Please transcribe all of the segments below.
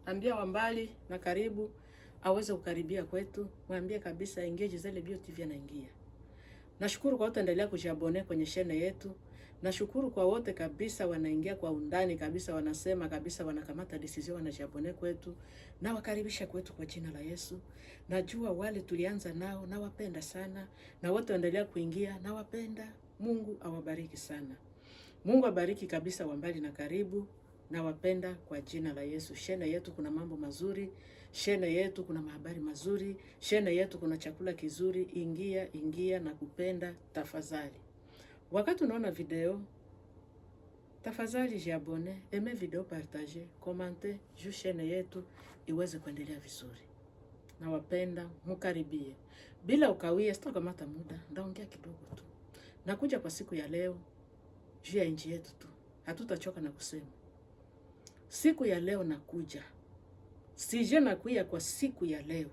ambia wa mbali na karibu aweze kukaribia kwetu. Mwambie kabisa ingie Giselle Bio TV anaingia. Nashukuru kwa wote endelea kujiabone kwenye channel yetu. Nashukuru kwa wote kabisa wanaingia kwa undani kabisa, wanasema kabisa wanakamata decision wanajiabone kwetu na wakaribisha kwetu kwa jina la Yesu. Najua wale tulianza nao na wapenda sana, na wote endelea kuingia na wapenda. Mungu awabariki sana. Mungu abariki kabisa wa mbali na karibu na wapenda kwa jina la Yesu. Channel yetu kuna mambo mazuri, channel yetu kuna mahabari mazuri, channel yetu kuna chakula kizuri. Ingia na kupenda tafadhali. Wakati unaona video, tafadhali jiabone, aime video, partage, komante, juu channel yetu iweze kuendelea vizuri. Na wapenda mkaribie. Bila ukawia, sitakamata muda, ndaongea kidogo tu. Nakuja kwa siku ya leo juu ya nchi yetu tu. Hatutachoka na kusema. Siku ya leo nakuja. Sije nakuja kwa siku ya leo.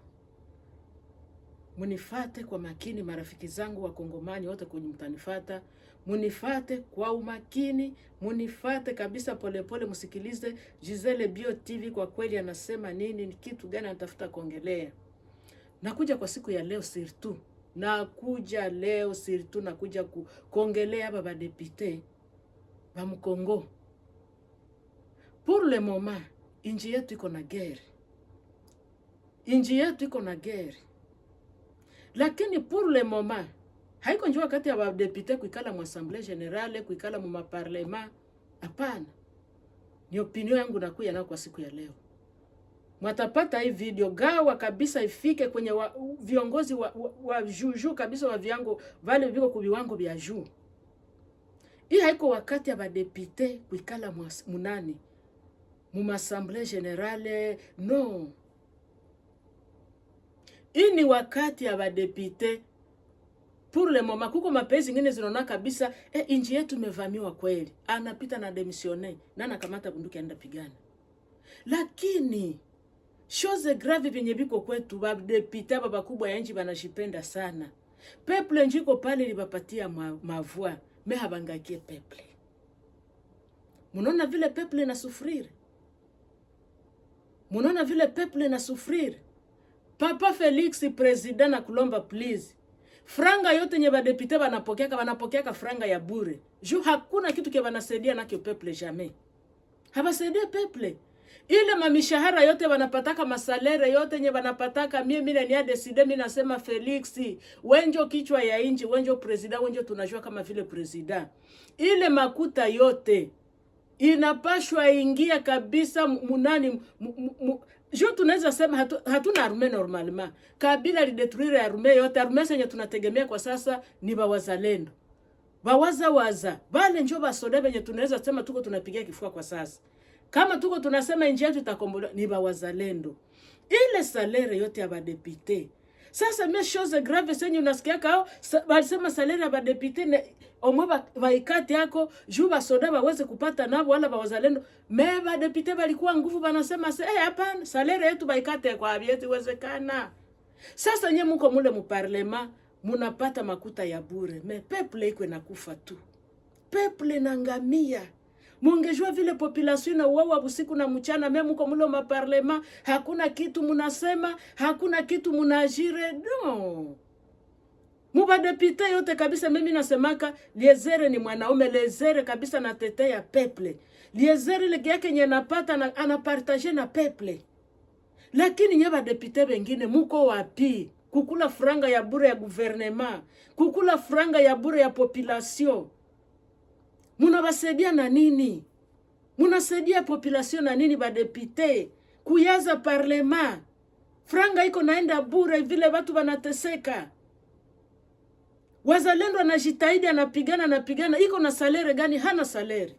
Munifate kwa makini marafiki zangu wa Kongomani wote kwenye mtanifata. Munifate kwa umakini, munifate kabisa pole, musikilize Giselle Bio TV kwa kweli anasema nini, kitu gani anatafuta kuongelea. Nakuja kwa siku ya leo surtout. Nakuja leo surtout nakuja kuongelea hapa ba député ba Mkongo. Pour le moment, inji yetu iko na guerre. Inji yetu iko na guerre. Lakini pour le moment, haiko njoo wakati ya député kuikala mu assemblée générale, kuikala mu parlement. Hapana. Ni opinion yangu nakuya nao kwa siku ya leo. Mwatapata hii video gawa kabisa ifike kwenye viongozi wa juju kabisa wa viango vale viko kuviwango vya juu. Hii haiko wakati ya député kuikala munani mu assemblée générale, no. Hii ni wakati ya député. Pour le moment kuko mapezi ngine zinaona kabisa inji yetu imevamiwa kweli. Anapita na démissionner na anakamata bunduki aenda pigana. Lakini chose grave vyenye biko kwetu ba député baba kubwa ya nchi banashipenda sana. Peuple njiko pale libapatia mavua, me habangakie peuple. Munaona vile peuple na souffrir. Munaona vile peuple na souffrir. Papa Felix president na kulomba please. Franga yote nye ba député banapokeaka franga ya bure. Juu hakuna kitu ke banasaidia nakyo peuple jamais. Habasaidia peuple. Ile mamishahara yote wanapataka, masalere yote nye wanapataka, mimi ni ya decide, mimi nasema Felix, wenjo kichwa ya inji, wenjo president, wenjo tunajua kama vile president. Ile makuta yote inapashwa ingia kabisa munani jo tunaweza sema hatuna arme normalement. Kabila lidetruire arme yote, arme senye tunategemea kwa sasa ni bawazalendo. Bawaza bale njo basoda benye tunaweza sema tuko tunapigia kifua kwa sasa. Kama tuko tunasema nchi yetu itakombolewa ni bawazalendo. Ile salere yote ya député. Sasa mimi chose grave senye unasikia kao balisema salere ya député omwe baikati yako juu basoda baweze kupata nabo wala bawazalendo. Me député balikuwa nguvu banasema hapana salere yetu baikate kwa abieti wezekana. Sasa nye mko mule mu parlement munapata makuta ya bure. Me peuple iko nakufa tu. Peuple nangamia. Mungejua vile population na uwawa usiku na mchana, meme mko mlo maparlema, hakuna kitu munasema, hakuna kitu munajire, no. Muba député yote kabisa mimi nasemaka, Liezere ni mwanaume, Liezere kabisa natetea peuple. Liezere lege yake nye napata anapartage na peuple. Lakini nyeba député bengine muko wapi? Kukula franga ya bure ya gouvernement, kukula franga ya bure ya population. Munabasaidia na nini? Munasaidia population na nini ba député? Kuyaza parlement. Franga iko naenda bure vile watu wanateseka. Wazalendo anajitahidi anapigana, iko na salere gani? Hana salere.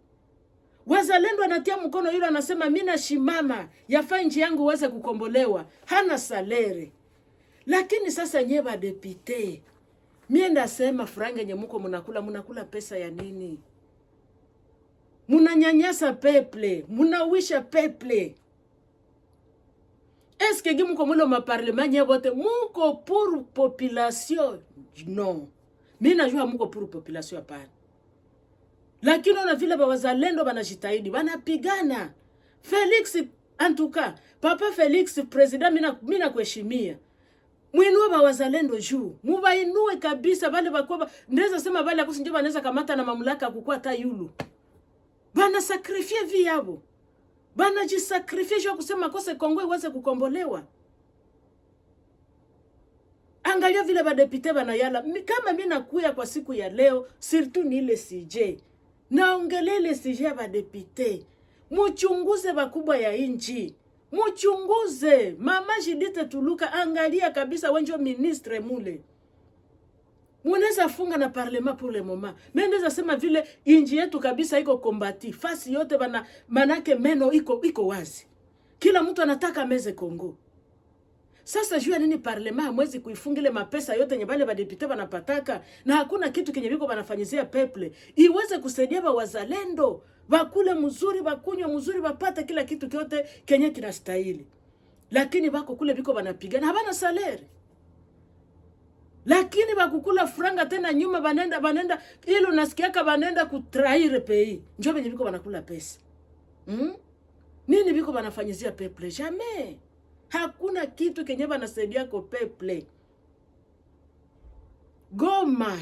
Wazalendo anatia mkono yule anasema mimi nashimama, yafaa nchi yangu uweze kukombolewa. Hana salere. Lakini sasa nyeba député. Mimi ndasema franga nye muko munakula pesa ya nini? Munanyanyasa peuple, munawisha peuple. Est-ce que muko mulo ma parlement nyabote muko pour population? Non. Mimi najua muko pour population hapana. Lakini na vile bawazalendo banajitahidi, banapigana. Felix Antuka, Papa Felix president mina kuheshimia. Muinue ba wazalendo juu. Mubainue kabisa bale bakuwa ndeza sema bale akusinje banaweza kamata na mamlaka kukua hata yulu. Bana sakrifie vi yabo. Bana jisakrifie juu kusema kose Kongo iweze kukombolewa. Angalia vile badepite banayala. Kama mimi nakuya kwa siku ya leo, surtout ni ile CJ. Naongelele CJ ya badepite. Muchunguze bakubwa ya inchi. Muchunguze. Mama Judith Tuluka, angalia kabisa wenjo ministre mule. Muneza funga na parlement pour le moment. Mendeza sema vile inji yetu kabisa iko kombati. Fasi yote manake meno iko wazi. Kila mtu anataka meze Kongo. Sasa jua nini parlement hamwezi kuifungile mapesa yote nyebale badepite banapataka na hakuna kitu kenye biko banafanyizia peple. Iweze kusaidia ba wazalendo. Bakule mzuri, bakunywe mzuri, bapate kila kitu kyote kenye kinastahili. Lakini bako kule biko banapigana habana salary. Lakini bakukula franga tena nyuma banenda ilo nasikiaka banenda kutraire pays. Njoo benye biko banakula pesa. Nini biko banafanyizia peple? Jamais. Hakuna kitu kenye banasaidia ko peple. Goma.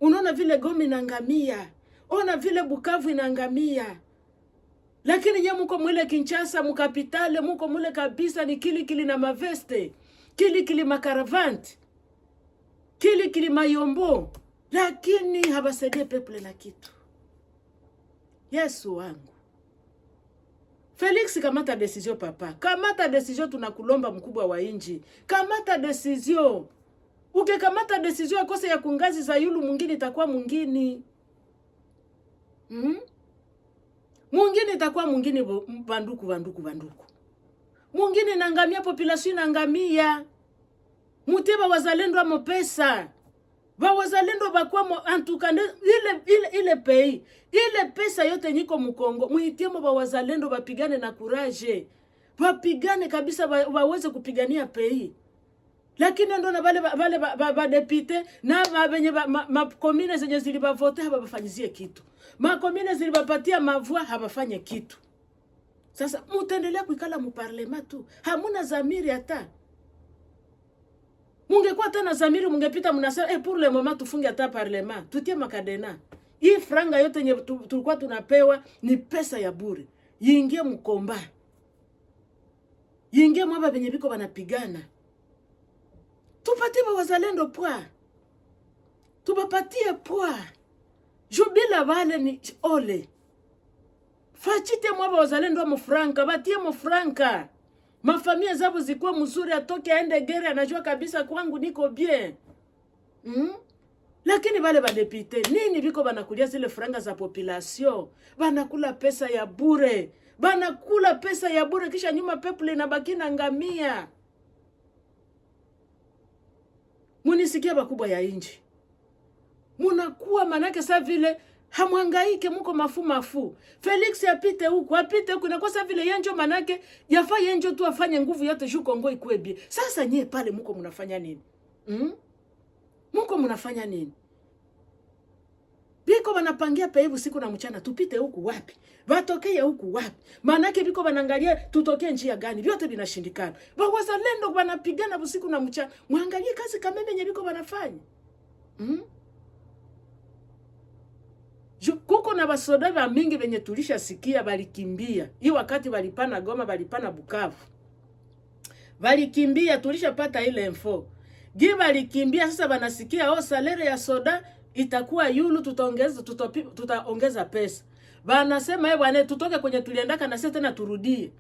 Unaona vile Goma inangamia. Ona vile Bukavu inangamia. Lakini nye muko mwile Kinshasa, mukapitale, muko mwile kabisa ni Kilikili na Maveste. Kilikili Makaravant. Kilikili Mayombo. Lakini habasaidie peple na kitu. Yesu wangu. Felix, kamata decision papa. Kamata decision, tunakulomba mkubwa wa inji. Kamata decision. Kamata decision akose ya kungazi za yulu mwingine itakuwa mwingine. Mwingine itakuwa mwingine banduku. Mwingine nangamia, population nangamia. Muteba wazalendo wa mopesa. Ba wazalendo bakwa mo antukane ile pays. Ile pesa yote nyiko Mkongo. Muitiemo ba wazalendo bapigane na courage. Bapigane kabisa waweze kupigania pays. Lakini ndo na bale depute na benye ma commune zenye zilibavote habafanyizie kitu. Ma commune zilibapatia mavua habafanye kitu. Sasa mutaendelea kuikala mu parlement tu. Hamuna zamiri hata. Mungekuwa tena zamiri mungepita mnasema pour le moment tufunge hata parlement. Tutie makadena. Hii franga yote nye tulikuwa tunapewa ni pesa ya bure. Yiingie mkomba. Yiingie mwaba benye biko banapigana. Tupatie wazalendo poa. Tubapatie poa. Jubila wale ni ole. Fachite mwaba wazalendo wa mfranka, batie mfranka. Mafamia zabo zikuwa mzuri, atoke aende gere anajua kabisa kwangu niko bien. Lakini wale badepite nini biko banakulia zile franga za population? Banakula pesa ya bure. Banakula pesa ya bure kisha nyuma peple inabaki na ngamia. Munisikia bakubwa ya inji. Munakuwa manake sa vile hamwangaike muko mafu. Felix apite huku na kwa sa vile yenjo manake yafa yenjo tu afanye nguvu yote juu Kongo ikuwe bie. Sasa nyie pale muko munafanya nini? Muko munafanya nini? Biko banapangia peibu siku na mchana tupite huku wapi? Batokee huku wapi? Manake biko banangalia tutokee njia gani? Vyote binashindikana. Wazalendo banapigana usiku na mchana. Muangalie kazi kameme nye biko banafanya. Kuko na basoda ba mingi benye tulisha sikia balikimbia. Hii wakati balipana Goma, balipana Bukavu. Balikimbia, tulisha pata ile info. Balikimbia sasa banasikia salary ya soda itakuwa yulu, tutaongeza pesa. Banasema bwana tutoke kwenye tuliendaka na sasa tena turudie.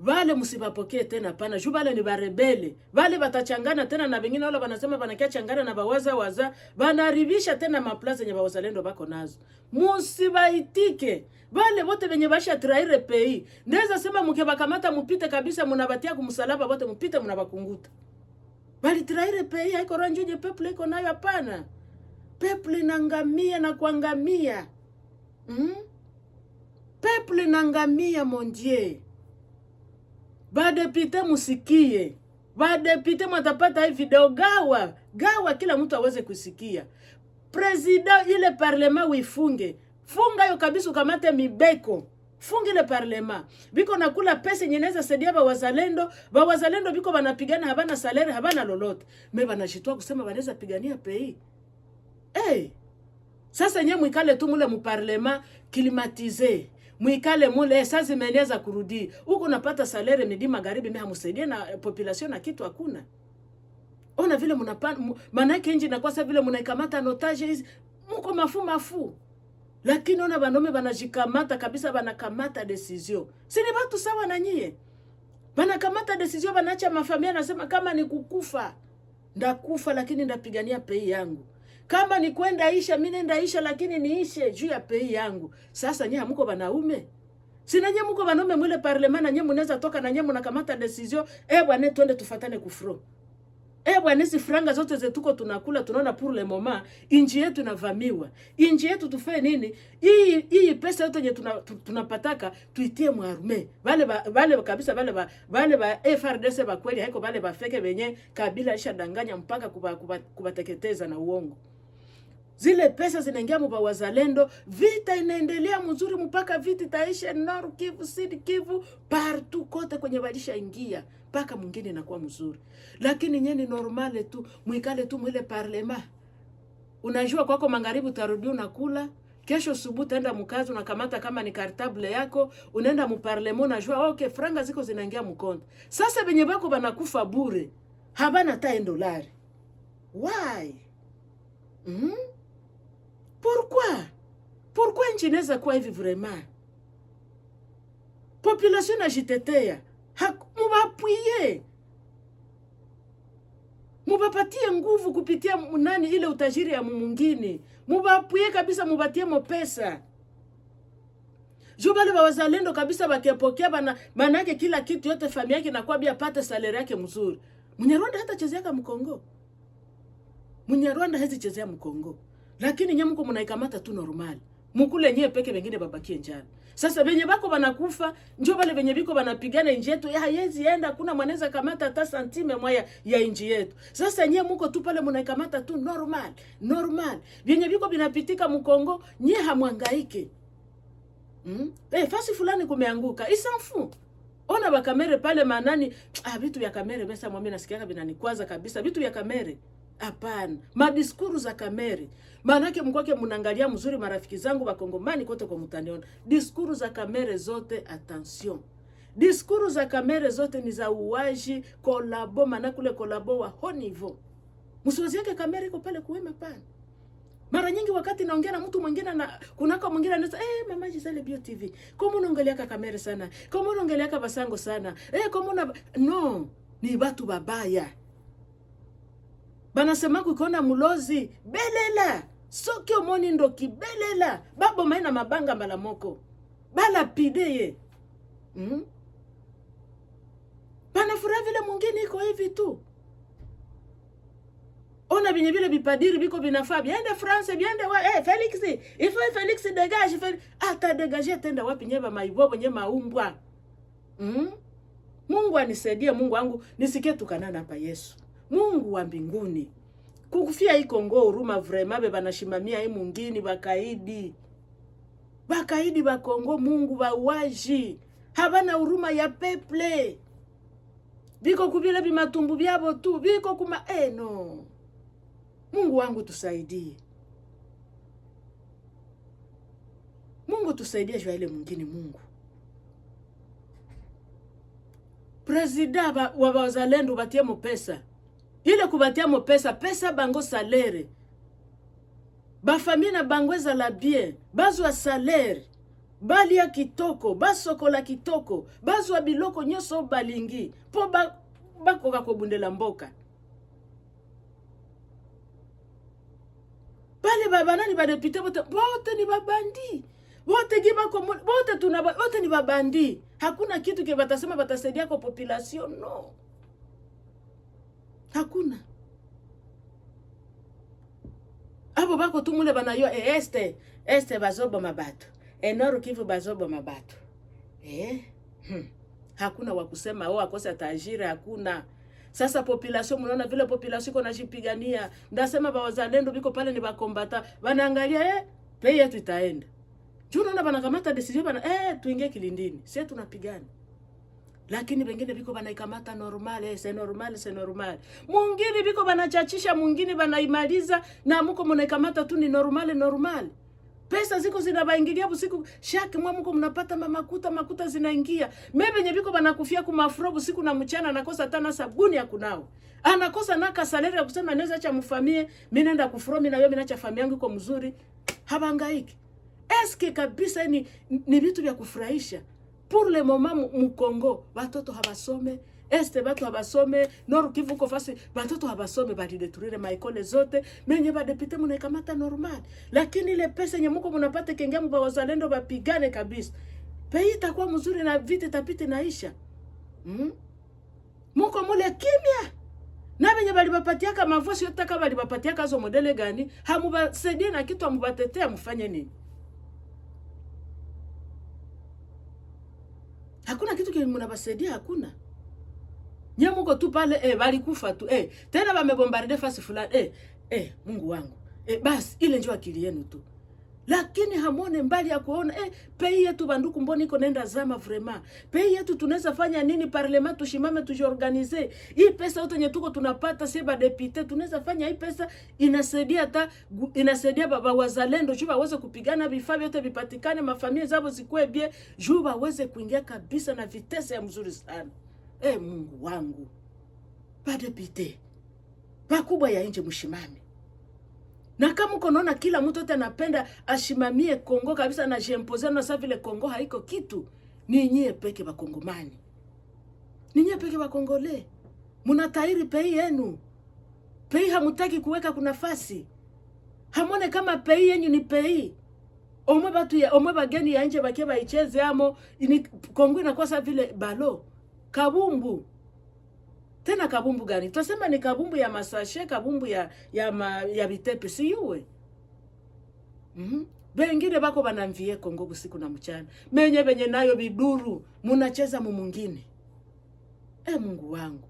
Wale msibapokee tena pana. Juu wale ni barebele. Wale batachangana tena na wengine wale wanasema banakia changana na bawaza. Banaribisha tena maplaza yenye bawazalendo bako nazo. Musibaitike. Wale wote wenye basha traire pays. Ndeza sema mkibakamata mupite kabisa munabatia kumsalaba wote mupite munabakunguta. Bali traire pays haiko ranjuje peple iko nayo hapana. Peple nangamia na kuangamia. Peple nangamia mon Dieu. Badepite musikie. Badepite mwatapata hii video gawa kila mtu aweze kusikia. President ile parlement uifunge. Funga yo kabisa ukamate mibeko. Fungile parlema. Biko nakula pesa yenye inaweza saidia ba wazalendo biko banapigana habana salary, habana lolote. Me banashitwa kusema banaweza pigania pei. Sasa nye mwikale tu mule mu parlema climatiser. Mwikale mule sasa zimeneza kurudi. Huko napata salary midi magharibi, mimi hamusaidie na population na kitu hakuna. Ona vile manake inji na kwa sababu vile mnaikamata notage hizi mko mafu. Lakini ona banome banajikamata kabisa, banakamata decision. Si ni watu sawa na nyie? Banakamata decision, banaacha mafamilia, nasema kama ni kukufa ndakufa, lakini ndapigania pei yangu. Kama ni kwenda isha, mimi nenda isha, lakini niishe juu ya pei yangu. Sasa nyie hamko banaume? Sina nyie mko banaume mwile parlemana, nyie mnaweza toka na nyie mnakamata decision, bwana twende tufatane kufro. Bwana hizi franga zote zetuko tunakula, tunaona pour le moment inji yetu inavamiwa. Inji yetu tufe nini? Hii pesa yote yenye tunapataka tuitie mwarume. Wale kabisa wale ba FRDC ba kweli, haiko wale ba feke wenye Kabila isha danganya mpaka kubateketeza na uongo. Zile pesa zinaingia mwa wazalendo, vita inaendelea mzuri mpaka vita taisha Nord Kivu, Sud Kivu, partout kote kwenye walisha ingia, mpaka mwingine inakuwa mzuri. Lakini nyeni normale tu, mwikale tu mwile parlema. Unajua kwako magharibi utarudi unakula, kesho subuhi utaenda mkazi unakamata kama ni kartable yako, unaenda mu parlema unajua okay franga ziko zinaingia mkonto. Sasa benye bako banakufa bure. Habana hata $1. Why? Pourquoi nchi inaweza kuwa hivi vraiment? Population ajitetea. Mubapuye. Mubapatie nguvu kupitia nani ile utajiri ya mwingine. Mubapuye kabisa, mubatie mopesa. Jubale wazalendo kabisa bakipokea manake kila kitu yote familia yake inakuwa bia pata salary yake mzuri. Munyarwanda hata chezea Mkongo. Munyarwanda hezi chezea Mkongo. Lakini nye mko mnaikamata tu normal. Mukule nye peke wengine babakie njana. Sasa benye bako banakufa, njoo bale benye biko banapigana inji yetu, hayezi enda, kuna mwaneza kamata hata santime moja ya inji yetu. Sasa nye mko tu pale mnaikamata tu normal. Benye biko binapitika Mkongo, nye hamwangaike. Fasi fulani kumeanguka, isanfu. Ona ba kamera pale manani, vitu vya kamera besa mwami nasikiaka binanikwaza kabisa, vitu vya kamera. Hapana, madiskuru za kamere. Manake mkwake mnaangalia mzuri marafiki zangu Wakongomani kote kwa mtaniona. Diskuru za kamere zote attention. Diskuru za kamere zote ni za uwaji, kolabo, manakule kolabo wa ho niveau. Msiwazi yake kamera iko pale kuwema pana. Mara nyingi wakati naongea na mtu mwingine na kunako mwingine anasema mama Gisele Bio TV. Kama unaongelea kamera sana. Kama unaongelea basango sana. No, ni watu babaya. Banasema kukiona mulozi belela, soki omoni ndoki belela, babo maina mabanga mbala moko, bala pideye. Banafura vile mwingine iko hivi tu. Ona binye vile bipadiri biko binafaa, biende France, biende Felix, ifo Felix dégage, ata dégage tenda wapi nyeba maibobo nye maumbwa. Mungu anisaidie, Mungu wangu nisikie tukanana hapa Yesu. Mungu wa mbinguni. Kukufia hii Kongo huruma vraiment beba nashimamia hii mungini bakaidi. Bakaidi ba Kongo Mungu ba waji. Habana huruma ya peple. Biko kubile bimatumbu byabo tu, biko kuma no. Mungu wangu tusaidie. Mungu tusaidie jua ile mungini Mungu. Presida wa wazalendo batie mo pesa. Ile kubatia mo pesa bango salaire. Ba famille na bangweza la bien, bazwa salaire. Bali ya kitoko, basokola kitoko, bazwa biloko nyoso balingi. Po bako kakobundela mboka. Bale babanani ba député bote ni babandi. Wote wote ni babandi. Hakuna kitu ke batasema batasaidia kwa population no. Hakuna. Abo bako tumule banayo este bazobo mabatu. Nord Kivu bazobo mabatu. Hakuna wakusema akosa tajiri, hakuna. Sasa population mnaona vile population iko najipigania. Ndasema ba wazalendo biko pale ni bakombata. Wanaangalia pei yetu itaenda. Unaona banakamata decision bana tuingie kilindini. Sisi tunapigana. Lakini wengine biko banaikamata normal, c'est normal, c'est normal. Mwingine biko banachachisha, mwingine banaimaliza na mko mnaikamata tu ni normal. Pesa ziko zinabaingilia usiku, shaki mwa mko mnapata makuta zinaingia. Mebe nye biko banakufia kumafro usiku na mchana, anakosa tana sabuni ya kunao. Anakosa naka salary ya kusema naweza acha mfamie, mimi naenda kufro mimi na wewe naacha familia yangu iko mzuri. Habangaiki. Eske kabisa ni vitu vya kufurahisha. Pour le moment mu Congo batoto habasome, este batu habasome, Nord Kivu ko fasi batoto habasome, bali deturire maikole zote, menye ba depute munakamata normal. Lakini ile pesa nye muko munapata kengamu ba wazalendo bapigane kabisa. Pei itakuwa mzuri na vita tapite naisha. Muko mule kimya. Na benye bali bapatiaka mavosi yote kama bali bapatiaka zo modele gani, hamubasaidie na kitu, hamubatetea, mfanye nini? Hakuna kitu kile mnabasaidia, hakuna. Nyamuko tu pale bali kufa tu tena bamebombarde fasi fulani Mungu wangu. Basi ile njoo akili yenu tu. Lakini hamone mbali ya kuona pei yetu banduku mboni iko nenda zama vraiment. Pei yetu tunaweza fanya nini? Parlement tushimame tujiorganize. Hii pesa yote yenye tuko tunapata seba depute tunaweza fanya hii pesa inasaidia baba wazalendo juu waweze kupigana, vifaa vyote vipatikane, mafamilia zao zikuwe bien, juu waweze kuingia kabisa na vitese ya mzuri sana. Mungu wangu. Ba depute bakubwa ya nje mshimame. Na kama uko naona kila mtu yote anapenda ashimamie Kongo kabisa na jempoze na sasa vile Kongo haiko kitu, ni nyie peke ba Kongomani. Ni nyie peke ba Kongole. Mnatairi pei yenu. Pei hamutaki kuweka kuna nafasi. Hamone kama pei yenu ni pei. Omwe bageni ya nje bakie baicheze amo, Kongo inakuwa sasa vile balo. Kabumbu. Tena kabumbu gani? Tunasema ni kabumbu ya masashe, kabumbu ya vitepe, si yuwe. Bengine bako banamvie Kongo usiku na mchana. Menye benye nayo biduru, munacheza mwingine. Mungu wangu.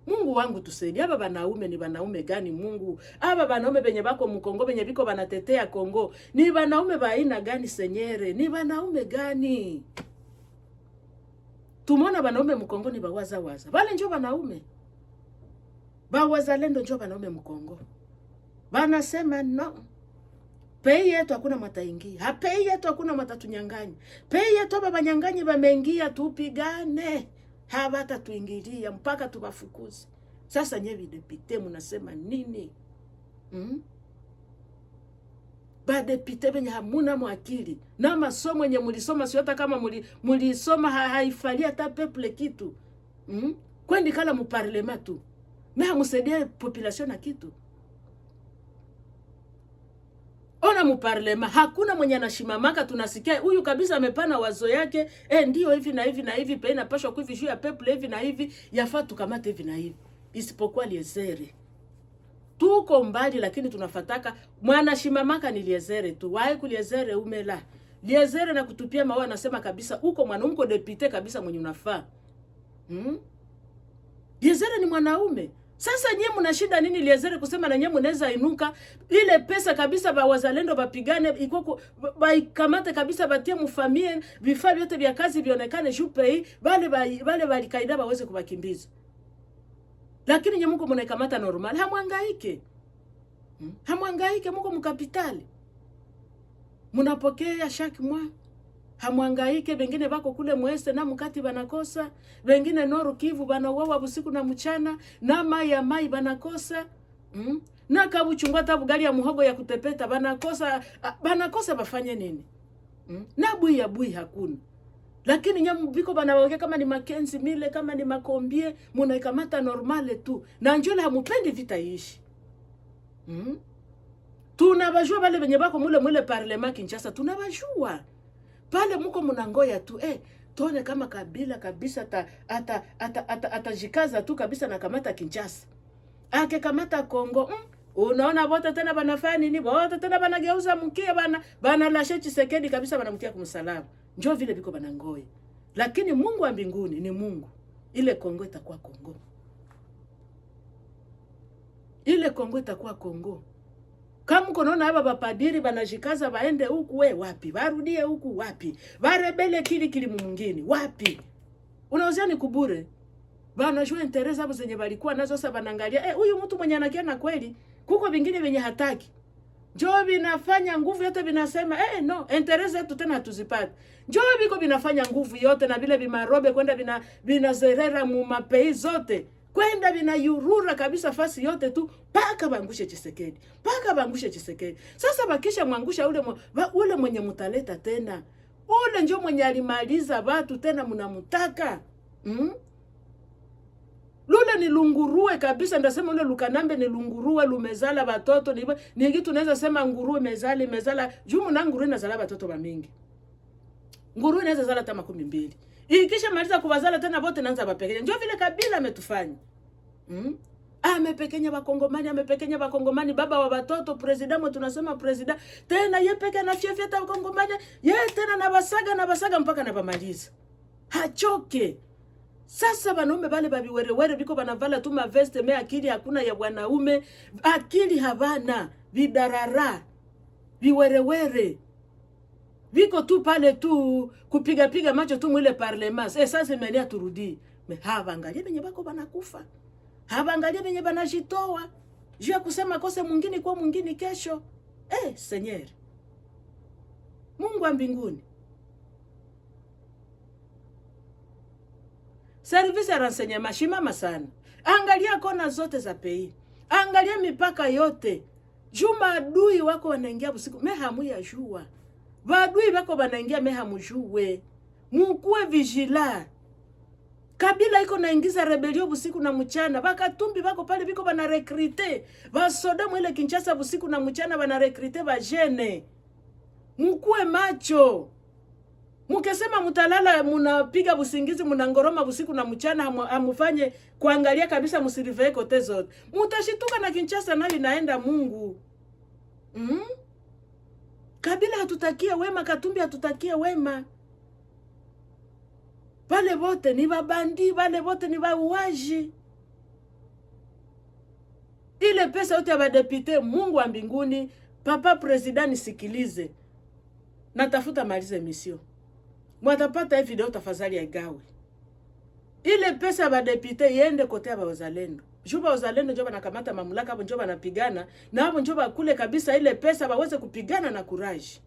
Mungu wangu tusaidie. Aba banaume ni banaume gani Mungu? Aba banaume benye bako mkongo benye biko banatetea Kongo. Ni banaume ba aina gani senyere? Ni banaume gani? Tumona banaume mkongo ni bawaza. Bale njoo banaume. Wazalendo njoo banaume mkongo. Banasema no. Pei yetu hakuna mataingia. Pei yetu hakuna matatunyanganya. Pei yetu baba nyanganya bameingia tupigane. Habata tuingilia mpaka tubafukuze. Sasa nyewe depute mnasema nini? Ba depute benye hamuna mwakili. Na masomo yenye mulisoma sio hata kama mulisoma haifali hata peuple kitu. Kwendi kala mu parlement tu. Na hamusaidia population na kitu. Ona mu parlement hakuna mwenye anashimamaka, tunasikia huyu kabisa amepana wazo yake, ndio hivi na hivi na hivi, pe inapashwa kuivi juu ya peuple hivi na hivi, yafaa tukamate hivi na hivi. Isipokuwa Liezere. Tuko mbali lakini tunafataka mwana shimamaka ni Liezere tu. Wae kuliezere umela. Liezere na kutupia mawe anasema kabisa uko mwanamko depute kabisa mwenye unafaa. Liezere ni mwanaume. Sasa nyie mna shida nini Liezere kusema na nyie mnaweza inuka ile pesa kabisa ba wazalendo bapigane ikoko baikamate kabisa batie mfamie vifaa vyote vya kazi vionekane jupe wale balikaida baweze kubakimbiza. Lakini nyie mko mnaikamata normal, hamwangaike. Hamwangaike, mko mkapitali. Mnapokea chaque mois. Hamwangaike, bengine bako kule mweste na mkati banakosa, bengine Nord Kivu banawawa usiku na mchana, na mai banakosa. Na kabuchungwa tabu gari ya muhogo ya kutepeta banakosa bafanye nini? Na bui hakuna. Lakini nyamu biko banawake kama ni Makenzi mile, kama ni Makombie, munaikamata normale tu. Na njole hamupendi vita ishi. Tunabajua bale benye bako mule parlement Kinshasa, tunabajua. Pale muko munangoya tu, tuone kama Kabila kabisa atajikaza tu kabisa na kamata Kinshasa. Ake kamata Kongo, unaona bote tena banafanya nini? Bote tena banageuza mkia bana lashe Tshisekedi kabisa banamtia kumsalaba. Njoo vile biko banangoya. Lakini Mungu wa mbinguni ni Mungu. Ile Kongo itakuwa Kongo. Ile Kongo itakuwa Kongo. Kama unaona hapa bapadiri banajikaza baende huku, we wapi? Barudie huku wapi? Barebele kili mwingine wapi? Unaozea ni kubure. Banajua interest hapo zenye balikuwa nazo, sasa banangalia huyu mtu mwenye anakia na kweli, kuko vingine venye hataki. Njoo binafanya nguvu yote binasema no, interest zetu tena hatuzipati. Njoo biko binafanya nguvu yote na vile bimarobe kwenda binazerera mu mapei zote. Kwenda binayurura kabisa fasi yote tu paka bangushe Tshisekedi. Paka bangushe Tshisekedi. Sasa bakisha mwangusha ule mwenye mutaleta tena. Ule njoo mwenye alimaliza watu tena mnamutaka. Lule ni lunguruwe kabisa, ndasema ule Lukanambe ni lunguruwe lumezala batoto ni kitu naweza sema nguruwe mezala jumu na nguruwe nazala batoto ba mingi. Nguruwe naweza zala hata 12. Ikisha maliza kubazala tena bote naanza bapekenya. Ndio vile Kabila ametufanya. Amepekenya bakongomani baba wa batoto president mwe tunasema president tena ye peke na fiefeta bakongomani ye tena na basaga mpaka na bamaliza. Hachoke. Sasa wanaume bale babiwerewere biko banavala tu maveste me akili hakuna ya wanaume, akili habana, vidarara, viwerewere. Biko tu pale tu kupiga macho tu mwile parlement. Sasa imenia turudi. Me habangalia benye bako banakufa. Habangalia benye banajitoa. Juu ya kusema kose mwingine kwa mwingine kesho. Seigneur. Mungu wa mbinguni. Service ya renseignement shimama sana. Angalia kona zote za pei. Angalia mipaka yote. Juma adui wako wanaingia usiku. Mehamu ya jua. Badui wako wanaingia mehamu juwe. Mukue vigila. Kabila iko naingiza rebelio usiku na mchana. Bakatumbi wako pale biko bana rekrite. Basoda mwele Kinshasa usiku na mchana bana rekrite bajene. Mukue macho. Mukesema mutalala munapiga busingizi munangoroma usiku na mchana amufanye kuangalia kabisa musirivee kote zote. Mutashituka na Kinshasa nayo naenda Mungu. Kabila hatutakia wema, Katumbi hatutakia wema. Wale wote ni babandi, wale wote ni wauaji. Ile pesa yote ya badepite, Mungu wa mbinguni, papa president nisikilize. Natafuta malize mission. Mwatapata hii video tafadhali ya gawe. Ile pesa ya badepite iende kote ya wazalendo. Juba wazalendo njoba nakamata mamlaka hapo njoba napigana na hapo njoba kule kabisa ile pesa waweze kupigana na courage.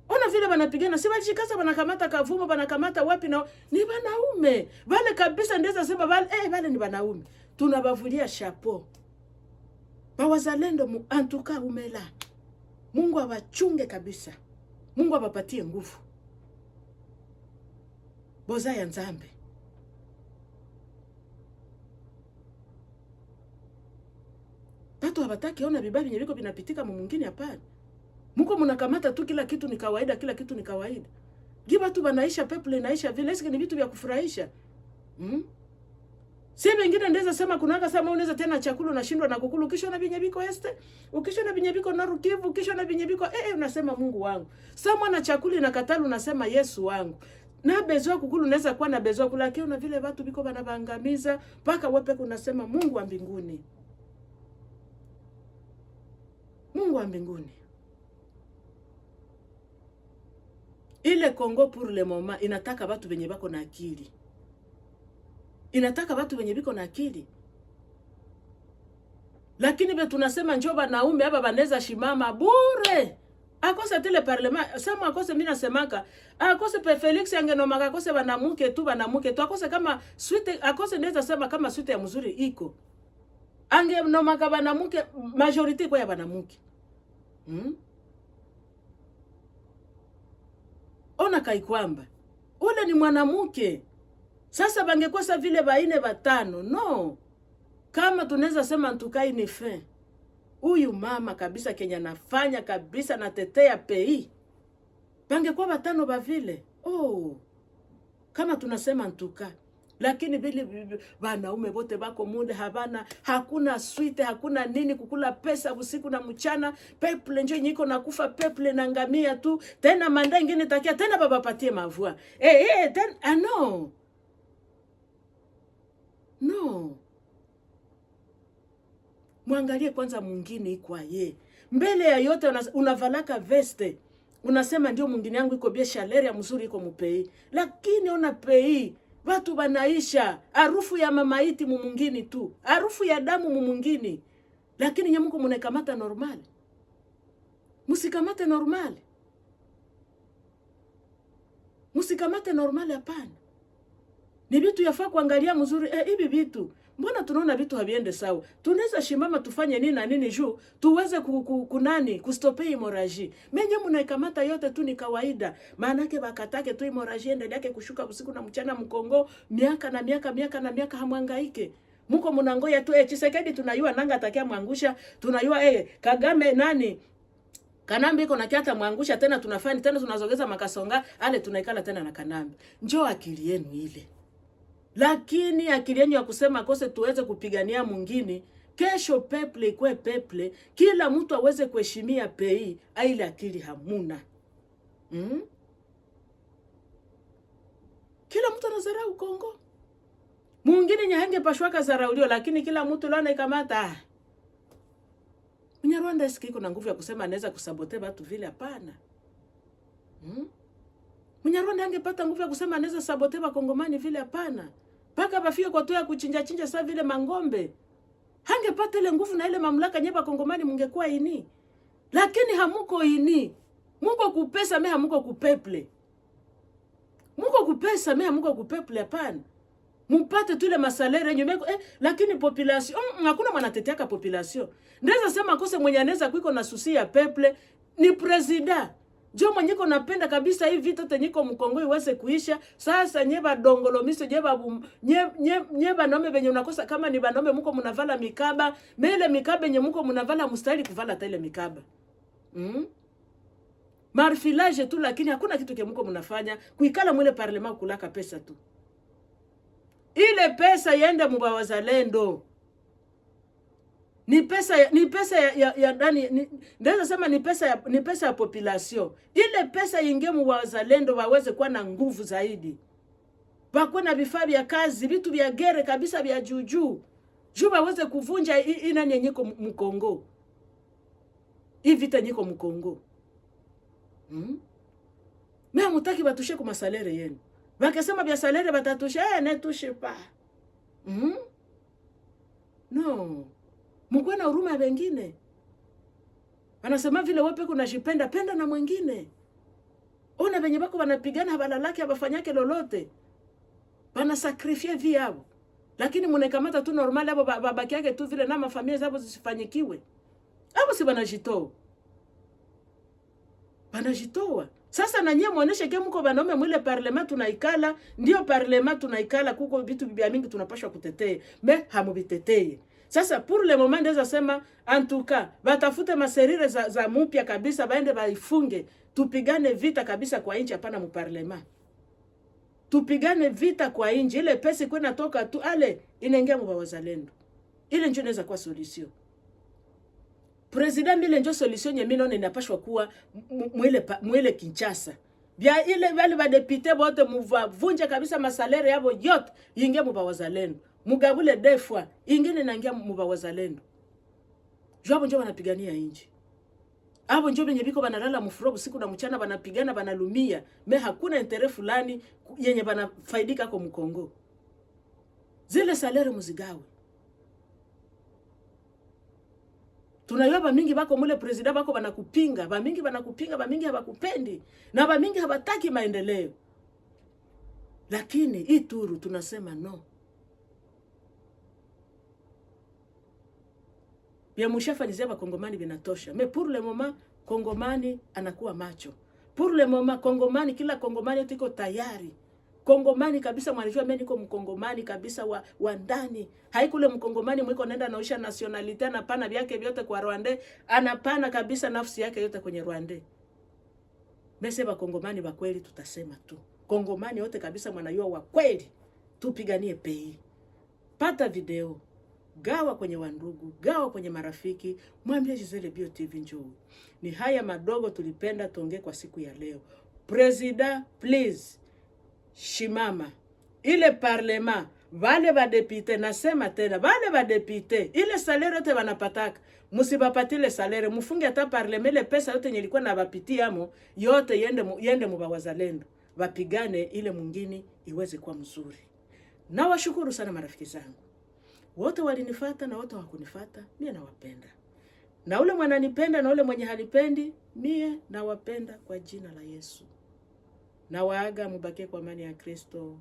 Ona vile wanapigana, si wajikaza wanakamata Kavumo, wanakamata wapi na ni wanaume. Wale kabisa ndeza sema wale ni wanaume. Tunabavulia chapeau. Ba wazalendo antuka umela. Mungu awachunge kabisa. Mungu awapatie nguvu. Boza ya Nzambe. Tatu habataki ona bibabi nyebiko binapitika mwingine hapana. Muko mnakamata tu kila kitu ni kawaida. Giba tu banaisha people inaisha vile siki ni vitu vya kufurahisha. Si wengine ndeza sema kunaka sama unaweza tena chakula unashindwa na kukula ukisha na binyebiko este. Ukisha na binyebiko na Rukivu, ukisha na binyebiko unasema Mungu wangu. Sama na chakula inakatalu unasema Yesu wangu. Na bezwa kukulu unaweza kuwa na bezwa kula kio na vile watu biko banabangamiza paka wepe unasema Mungu wa mbinguni. Mungu wa mbinguni. Ile Kongo pour le moment inataka watu wenye bako na akili. Inataka watu wenye biko na akili. Lakini be tunasema njoba naume hapa baneza shimama bure. Akose tele parlement, sama akose mimi nasemaka, akose pe Felix angenomaka akose banamuke tu akose kama suite akose neza sema kama suite ya mzuri iko. Angenomaka banamuke majority kwa ya banamuke. Ona kwamba ule ni mwanamuke. Sasa bangekosa vile baine batano. No. Kama tunaweza sema ntukai ni fin. Huyu mama kabisa Kenya nafanya kabisa natetea pei. Bangekuwa batano ba vile. Kama tunasema ntuka. Lakini vile wanaume wote bako munde hakuna suite, hakuna nini kukula pesa usiku na mchana, people njo nyiko nakufa, people na ngamia tu, tena manda ingine takia, tena baba patie mavua. No. No. Muangalie kwanza mwingine iko ye. Mbele ya yote unavalaka veste. Unasema ndio mwingine yangu iko bia shaleria mzuri iko mupei. Lakini ona pei watu banaisha, harufu ya mamaiti mwingine tu, harufu ya damu mwingine. Lakini nyamuko munekamata normali. Musikamate normali. Musikamate normali hapana. Ni vitu yafaa kuangalia mzuri. Hivi vitu mbona tunaona vitu haviende sawa? Tunaweza shimama tufanye nini na nini juu tuweze kustopei hemorrhage. Menye mnaikamata yote tu ni kawaida. Maana yake bakatake tu hemorrhage endelee yake kushuka usiku na mchana Mkongo, miaka na miaka hamwangaike. Muko mnangoya tu Tshisekedi tunayua nanga atakia mwangusha, tunayua Kagame nani Kanambi iko na kiata mwangusha tena tunafanya tena tunazogeza makasonga ale tunaikala tena na Kanambi. Njoo akili yenu ile. Lakini akili yenu ya kusema kose tuweze kupigania mwingine, kesho peple kwe peple, kila mtu aweze kuheshimia pei, ile akili hamuna. Kila mtu anazarau Kongo. Mwingine nyahange pashwaka zaraulio, lakini kila mtu lana ikamata. Mnyarwanda sikiko na nguvu ya kusema anaweza kusabote watu vile hapana. Mnyarwanda angepata nguvu ya kusema anaweza sabote Wakongomani vile hapana. Paka bafie kwa toya kuchinja saa vile mangombe. Hangepata ile nguvu na ile mamlaka nyeba Kongomani mungekuwa ini. Lakini hamuko ini. Muko kupesa me hamuko kupeple. Muko kupesa me hamuko kupeple hapana. Mupate tu ile masalere nyumeko lakini population hakuna mwanateteaka population. Ndeza sema kose mwenye anaweza kuiko na susi ya peple ni president. Jo mwenyeko napenda kabisa hii vita tenyiko Mkongo iweze kuisha. Sasa nyeba dongolomiso nyeba nome benye unakosa kama ni banome muko munavala mikaba, mele mikaba yenye muko munavala mustahili kuvala tele mikaba. Marfilage tu lakini hakuna kitu muko munafanya kuikala mwele parlement kulaka pesa tu. Ile pesa yende mubawazalendo. Ni pesa ya ndani ndeza sema ni pesa ya population. Ile pesa ingie mubawazalendo waweze kuwa na nguvu zaidi. Bakwe na vifaa vya kazi, vitu vya gere kabisa vya juju. Juu waweze kuvunja ina nyenyeko Mkongo. Hii vita nyiko Mkongo. Mea mutaki batushe kwa masalere yenu. Bakasema vya salere batatusha netushe pa. No. Mkwe na huruma wengine. Anasema vile wewe kuna jipenda penda na mwingine. Ona venye bako wanapigana habalalaki habafanyake lolote. Bana sakrifie viabo. Lakini munekamata tu normali abo babaki yake tu vile na mafamilia zabo zisifanyikiwe. Abo si banajitoa. Banajitoa. Sasa na nyie muoneshe ke mko banaume mwile parlement tunaikala, ndio parlement tunaikala kuko vitu bibia mingi tunapashwa kutetee. Me hamubitetee. Sasa pour le moment ndeza sema en tout cas batafute maserire za mupya kabisa baende baifunge. Tupigane vita kabisa kwa inchi hapana mu parlement. Tupigane vita kwa inchi ile pesa kwenda toka tu ale inaingia mu wazalendo. Ile ndio inaweza kuwa solution. President ile ndio solution yenyewe none inapashwa kuwa mwele Kinshasa. Bia ile wale ba député bote muvunje kabisa masalere yabo yote ingie mu wazalendo. Mugabule defwa ingine naingia mu wazalendo. Jwabo ndio wanapigania inji. Abo ndio benye biko banalala mufrobu siku na mchana banapigana banalumia. Me hakuna intere fulani yenye banafaidika kwa Mkongo. Zile salere muzigawe. Tunayua bamingi bako mule president bako banakupinga, bamingi habakupendi, na bamingi habataki maendeleo. Lakini hii turu tunasema no. Bia mushafanyizia Kongomani binatosha. Me pour le moment Kongomani anakuwa macho. Pour le moment Kongomani kila Kongomani tiko tayari. Kongomani kabisa mwanajua mimi niko Mkongomani kabisa wa ndani. Haikule Mkongomani mwiko nenda naosha nationality anapana vyake vyote kwa Rwanda, anapana kabisa nafsi yake yote kwenye Rwanda. Mesema Kongomani wa kweli tutasema tu. Kongomani yote kabisa mwanajua wa kweli. Tupiganie pei. Pata video. Gawa kwenye wandugu, gawa kwenye marafiki, mwambie Giselle Bio TV njoo. Ni haya madogo tulipenda tuongee kwa siku ya leo. President, please, shimama. Ile parlement, Vale badepite, nasema tena, vale badepite, ile salere yote wanapataka, musibapatile salere, mufunge hata parleme, ile pesa yote nye ilikuwa na bapiti amo, yote yende mubawazalendo, wapigane ile mwingine iweze kuwa mzuri. Na washukuru sana marafiki zangu. Wote walinifata na wote hawakunifata, mie nawapenda. Na ule mwananipenda na ule mwenye hanipendi, mie nawapenda kwa jina la Yesu. Na waaga, mubakie kwa amani ya Kristo.